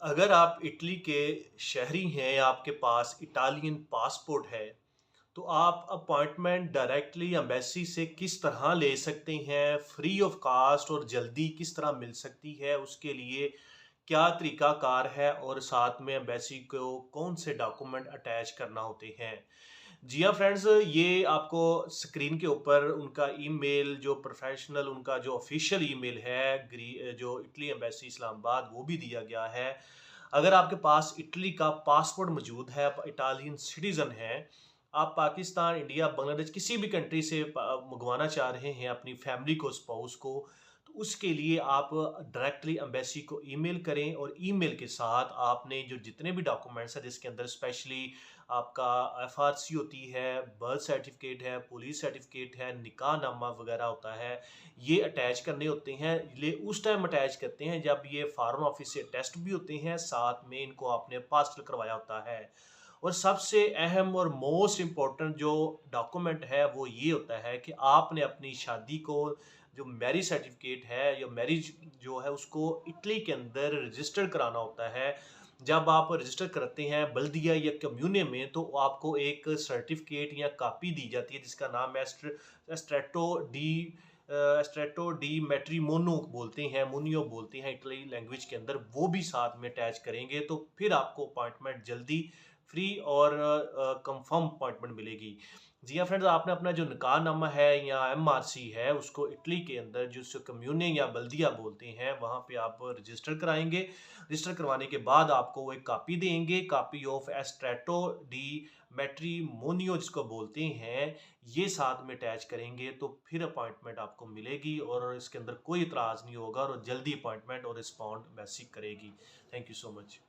अगर आप इटली के शहरी हैं या आपके पास इटालियन पासपोर्ट है, तो आप अपॉइंटमेंट डायरेक्टली एम्बेसी से किस तरह ले सकते हैं, फ्री ऑफ कास्ट और जल्दी किस तरह मिल सकती है, उसके लिए क्या तरीकाकार है और साथ में एम्बेसी को कौन से डॉक्यूमेंट अटैच करना होते हैं। जी हाँ फ्रेंड्स, ये आपको स्क्रीन के ऊपर उनका ईमेल जो प्रोफेशनल उनका जो ऑफिशियल ईमेल है जो इटली एम्बेसी इस्लामाबाद वो भी दिया गया है। अगर आपके पास इटली का पासपोर्ट मौजूद है, आप इटालियन सिटीज़न हैं, आप पाकिस्तान, इंडिया, बांग्लादेश किसी भी कंट्री से मंगवाना चाह रहे हैं अपनी फैमिली को, स्पाउस को, तो उसके लिए आप डायरेक्टली एम्बेसी को ईमेल करें और ईमेल के साथ आपने जो जितने भी डॉक्यूमेंट्स हैं जिसके अंदर स्पेशली आपका एफआरसी होती है, बर्थ सर्टिफिकेट है, पुलिस सर्टिफिकेट है, निकाह नामा वगैरह होता है, ये अटैच करने होते हैं। ये उस टाइम अटैच करते हैं जब ये फॉरेन ऑफिस से टेस्ट भी होते हैं, साथ में इनको आपने पार्सल करवाया होता है। और सबसे अहम और मोस्ट इम्पोर्टेंट जो डॉक्यूमेंट है वो ये होता है कि आपने अपनी शादी को जो मैरिज सर्टिफिकेट है या मैरिज जो है उसको इटली के अंदर रजिस्टर कराना होता है। जब आप रजिस्टर करते हैं बल्दिया या कम्यूने में, तो आपको एक सर्टिफिकेट या कॉपी दी जाती है जिसका नाम है स्ट्रेटो डी स्ट्रेटो डी मैट्रिमोनो बोलते हैं, मोनियो बोलते हैं इटली लैंग्वेज के अंदर। वो भी साथ में अटैच करेंगे तो फिर आपको अपॉइंटमेंट जल्दी फ्री और कंफर्म अपॉइंटमेंट मिलेगी। जी हाँ फ्रेंड्स, आपने अपना जो निकाहनामा है या एमआरसी है उसको इटली के अंदर जिसको कम्यूने या बल्दिया बोलते हैं वहाँ पे आप रजिस्टर कराएंगे। रजिस्टर करवाने के बाद आपको वो एक कॉपी देंगे, कॉपी ऑफ एस्ट्रेटो डी मैट्रिमोनियो जिसको बोलते हैं, ये साथ में अटैच करेंगे तो फिर अपॉइंटमेंट आपको मिलेगी और इसके अंदर कोई इतराज़ नहीं होगा और जल्दी अपॉइंटमेंट और रिस्पॉन्ड मैसेज करेगी। Thank you so much.